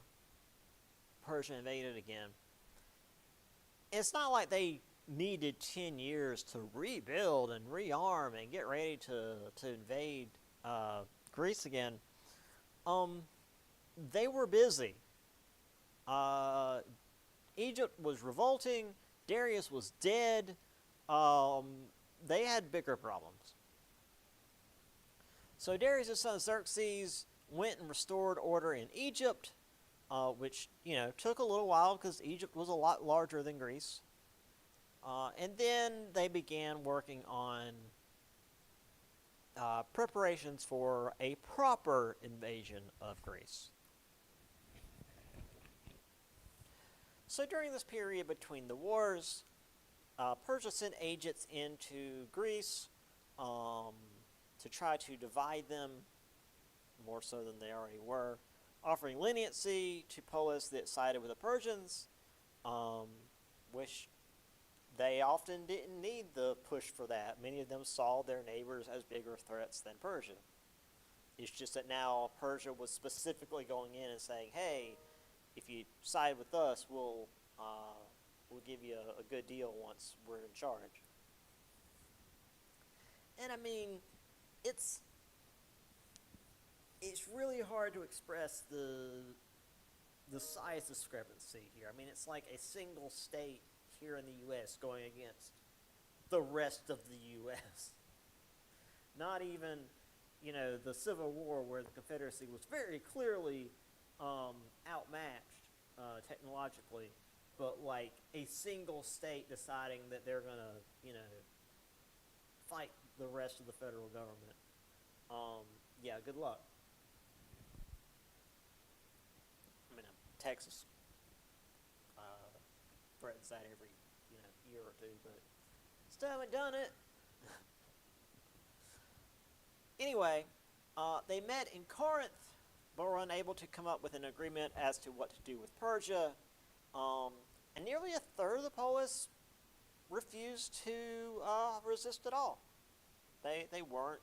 Persia invaded again. It's not like they needed 10 years to rebuild and rearm and get ready to invade Greece again. They were busy. Egypt was revolting. Darius was dead. They had bigger problems. So Darius' son Xerxes went and restored order in Egypt, which, took a little while because Egypt was a lot larger than Greece. And then they began working on preparations for a proper invasion of Greece. So during this period between the wars, Persia sent agents into Greece to try to divide them more so than they already were, offering leniency to Polis that sided with the Persians, which they often didn't need the push for that. Many of them saw their neighbors as bigger threats than Persia. It's just that now Persia was specifically going in and saying, hey, if you side with us, we'll give you a good deal once we're in charge. And I mean, it's really hard to express the size discrepancy here. I mean, it's like a single state here in the U.S. going against the rest of the U.S. Not even, the Civil War, where the Confederacy was very clearly outmatched technologically, but like a single state deciding that they're going to, fight the rest of the federal government. Yeah, good luck. Texas threatens that every year or two, but still haven't done it. Anyway, they met in Corinth, but were unable to come up with an agreement as to what to do with Persia. And nearly a third of the polis refused to resist at all. They weren't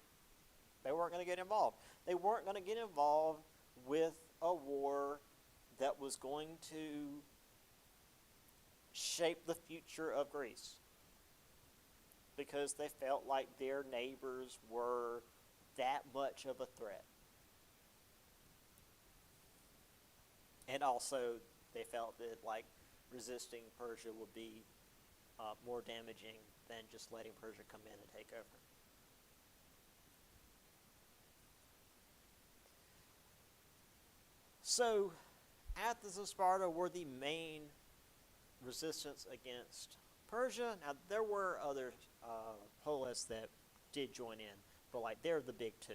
going to get involved. They weren't going to get involved with a war that was going to shape the future of Greece, because they felt like their neighbors were that much of a threat. And also, they felt that resisting Persia would be more damaging than just letting Persia come in and take over. So, Athens and Sparta were the main resistance against Persia. Now, there were other polis that did join in, but they're the big two.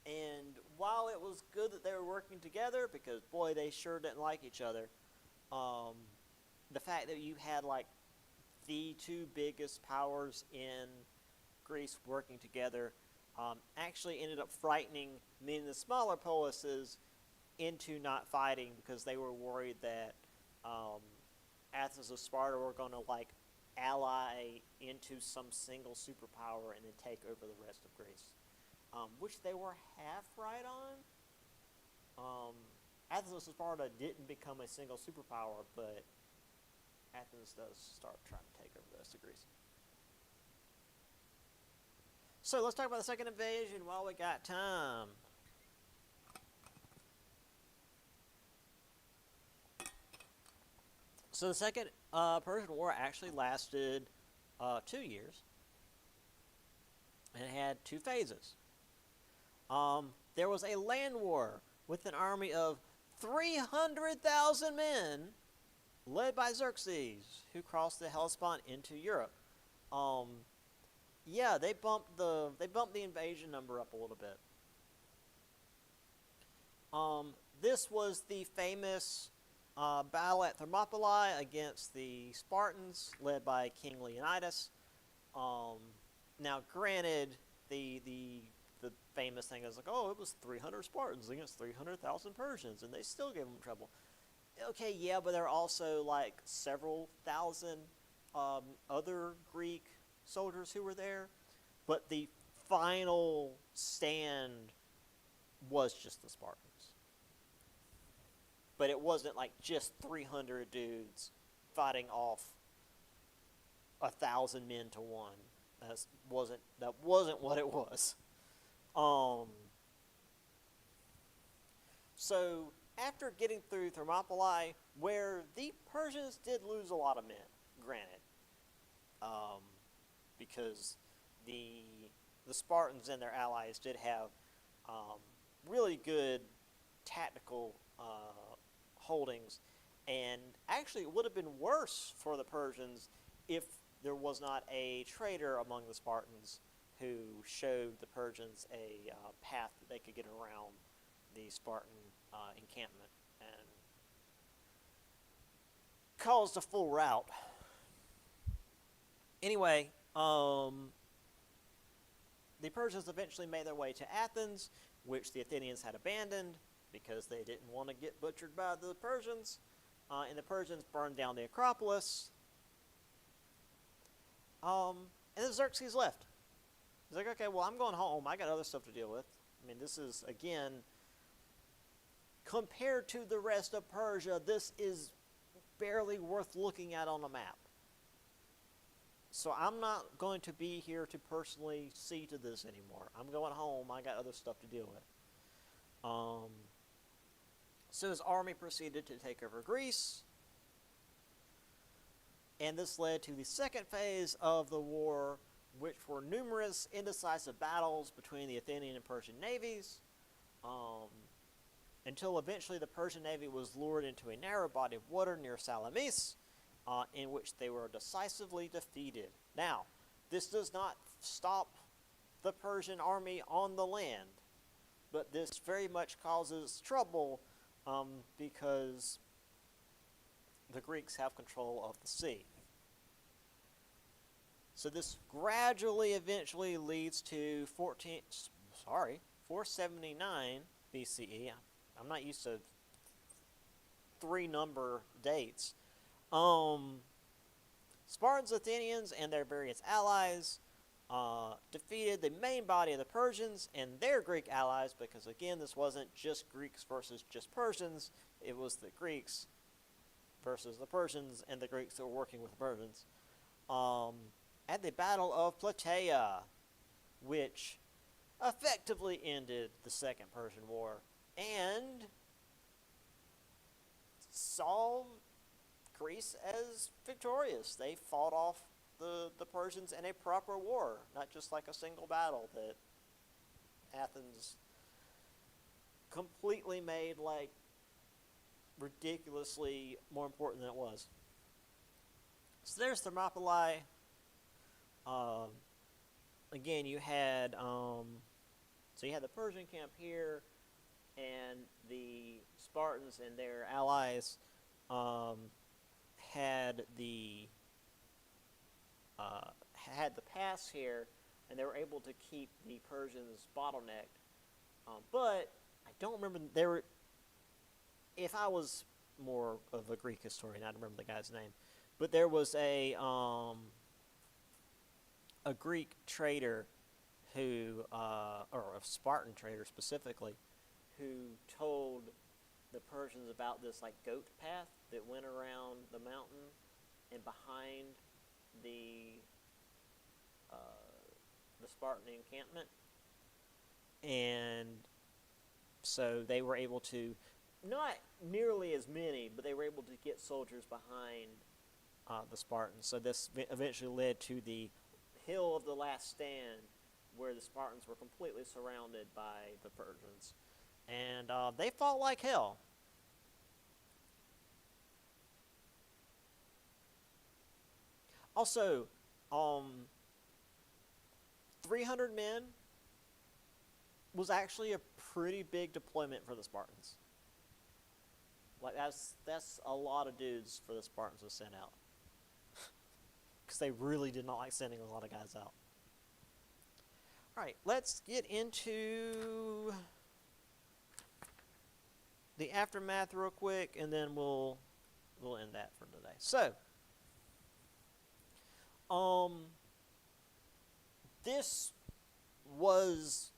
And while it was good that they were working together, because boy, they sure didn't like each other, the fact that you had the two biggest powers in Greece working together actually ended up frightening many of the smaller polises into not fighting, because they were worried that Athens and Sparta were going to ally into some single superpower and then take over the rest of Greece, which they were half right on. Athens and Sparta didn't become a single superpower, but Athens does start trying to take over the rest of Greece. So let's talk about the second invasion while we got time. So the second Persian War actually lasted 2 years, and it had two phases. There was a land war with an army of 300,000 men led by Xerxes, who crossed the Hellespont into Europe. They bumped the invasion number up a little bit. This was the famous battle at Thermopylae against the Spartans, led by King Leonidas. Now, granted, the famous thing is it was 300 Spartans against 300,000 Persians, and they still gave them trouble. Okay, yeah, but there are also several thousand other Greek soldiers who were there, but the final stand was just the Spartans. But it wasn't just 300 dudes fighting off 1,000 men to one. That wasn't what it was. So after getting through Thermopylae, where the Persians did lose a lot of men, granted, because the Spartans and their allies did have really good tactical holdings, and actually it would have been worse for the Persians if there was not a traitor among the Spartans who showed the Persians a path that they could get around the Spartan encampment and caused a full rout. Anyway, the Persians eventually made their way to Athens, which the Athenians had abandoned because they didn't want to get butchered by the Persians. And the Persians burned down the Acropolis. And then Xerxes left. He's like, okay, well, I'm going home. I got other stuff to deal with. I mean, this is, again, compared to the rest of Persia, this is barely worth looking at on a map. So I'm not going to be here to personally see to this anymore. I'm going home. I got other stuff to deal with. So his army proceeded to take over Greece. And this led to the second phase of the war, which were numerous indecisive battles between the Athenian and Persian navies, until eventually the Persian navy was lured into a narrow body of water near Salamis, in which they were decisively defeated. Now, this does not stop the Persian army on the land. but this very much causes trouble because the Greeks have control of the sea. So this gradually, eventually leads to 479 BCE. I'm not used to three-number dates. Spartans, Athenians, and their various allies defeated the main body of the Persians and their Greek allies, because again, this wasn't just Greeks versus just Persians. It was the Greeks versus the Persians and the Greeks that were working with the Persians. At the Battle of Plataea, which effectively ended the Second Persian War and saw Greece as victorious. They fought off the Persians in a proper war, not just like a single battle that Athens completely made like ridiculously more important than it was. So there's Thermopylae. Again, you had the Persian camp here, and the Spartans and their allies had the pass here, and they were able to keep the Persians bottlenecked. But I don't remember there were. If I was more of a Greek historian, I'd remember the guy's name. But there was a Greek trader who, or a Spartan trader specifically, who told the Persians about this like goat path that went around the mountain and behind the Spartan encampment, and so they were able to, not nearly as many, but they were able to get soldiers behind the Spartans. So this eventually led to the Hill of the Last Stand, where the Spartans were completely surrounded by the Persians. And they fought like hell. Also, 300 men was actually a pretty big deployment for the Spartans. Like that's a lot of dudes for the Spartans to send out, because they really did not like sending a lot of guys out. All right, let's get into the aftermath real quick, and then we'll end that for today. So, this was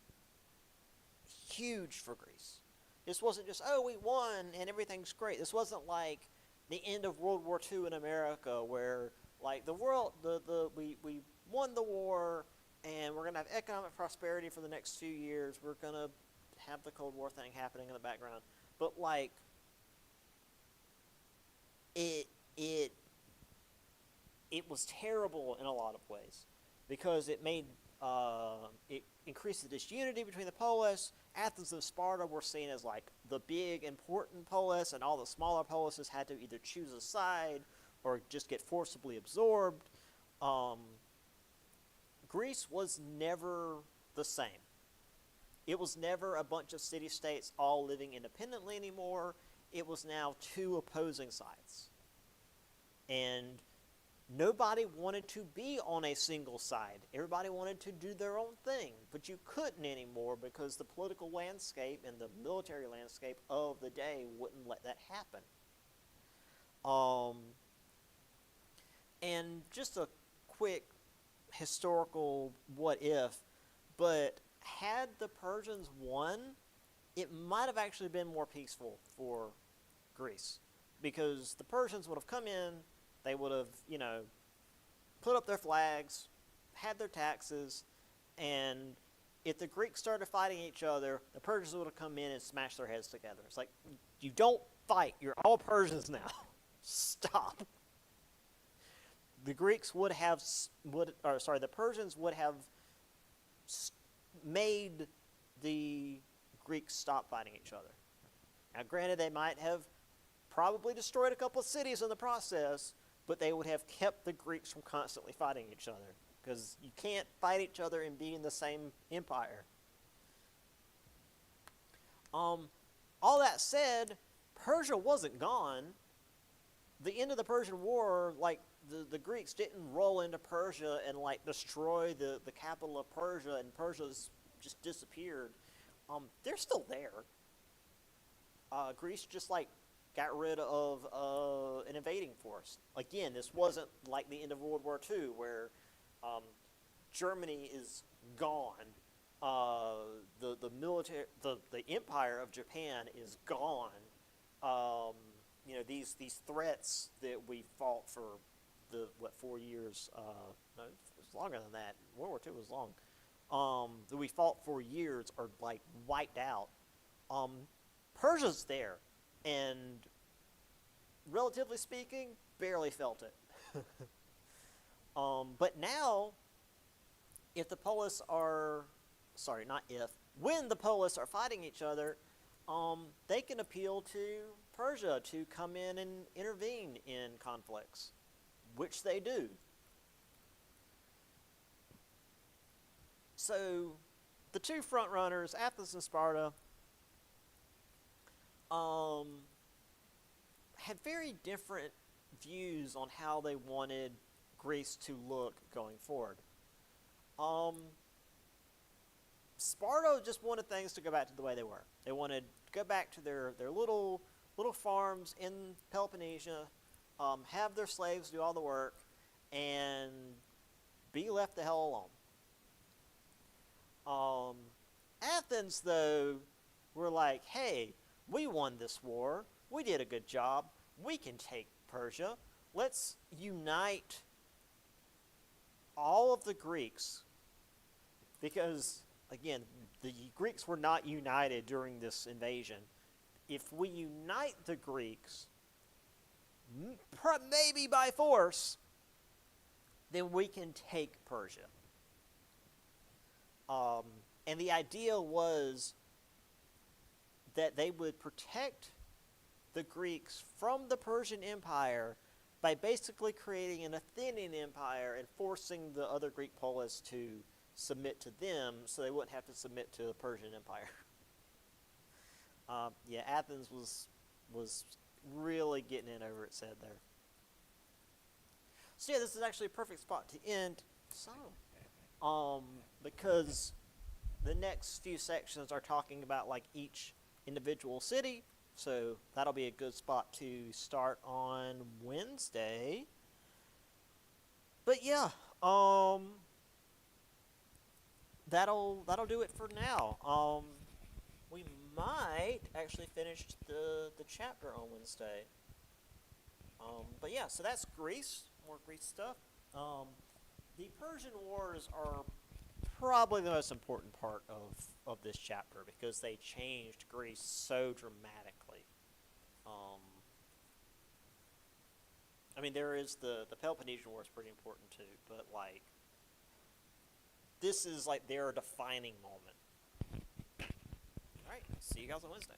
huge for Greece. This wasn't just, oh, we won and everything's great. This wasn't like the end of World War II in America, where like the world, we won the war and we're gonna have economic prosperity for the next few years. We're gonna have the Cold War thing happening in the background, but like it was terrible in a lot of ways, because it made it increased the disunity between the polis. Athens and Sparta were seen as like the big important polis, and all the smaller polises had to either choose a side or just get forcibly absorbed. Greece was never the same. It was never a bunch of city-states all living independently anymore. It was now two opposing sides. And nobody wanted to be on a single side. Everybody wanted to do their own thing, but you couldn't anymore, because the political landscape and the military landscape of the day wouldn't let that happen. And just a quick historical what if, but had the Persians won, it might have actually been more peaceful for Greece, because the Persians would have come in, they would have, put up their flags, had their taxes, and if the Greeks started fighting each other, the Persians would have come in and smashed their heads together. It's like, you don't fight. You're all Persians now. Stop. The Greeks would have, the Persians would have made the Greeks stop fighting each other. Now, granted, they might have probably destroyed a couple of cities in the process, but they would have kept the Greeks from constantly fighting each other, because you can't fight each other and be in the same empire. All that said, Persia wasn't gone. The end of the Persian War, like, the Greeks didn't roll into Persia and, like, destroy the capital of Persia, and Persia's just disappeared. They're still there. Greece just, like, got rid of an invading force. Again, this wasn't like the end of World War II, where Germany is gone. The military, the empire of Japan is gone. These threats that we fought for 4 years? No, it was longer than that. World War II was long. That we fought for years are like wiped out. Persia's there, and relatively speaking, barely felt it. But now, if the Polis are, sorry, not if, when the Polis are fighting each other, they can appeal to Persia to come in and intervene in conflicts, which they do. So, the two front runners, Athens and Sparta, had very different views on how they wanted Greece to look going forward. Sparta just wanted things to go back to the way they were. They wanted to go back to their little farms in Peloponnesia, have their slaves do all the work, and be left the hell alone. Athens, though, were like, hey, we won this war. We did a good job. We can take Persia. Let's unite all of the Greeks. Because, again, the Greeks were not united during this invasion. If we unite the Greeks, maybe by force, then we can take Persia. And the idea was that they would protect the Greeks from the Persian Empire by basically creating an Athenian Empire and forcing the other Greek polis to submit to them so they wouldn't have to submit to the Persian Empire. Athens was really getting in over its head there. So this is actually a perfect spot to end. Because the next few sections are talking about like each individual city, so that'll be a good spot to start on Wednesday. But yeah, that'll do it for now. We might actually finish the chapter on Wednesday. But yeah, so that's Greece, more Greece stuff. The Persian Wars are probably the most important part of this chapter because they changed Greece so dramatically. There is the Peloponnesian War is pretty important too, but like this is like their defining moment. All right, see you guys on Wednesday.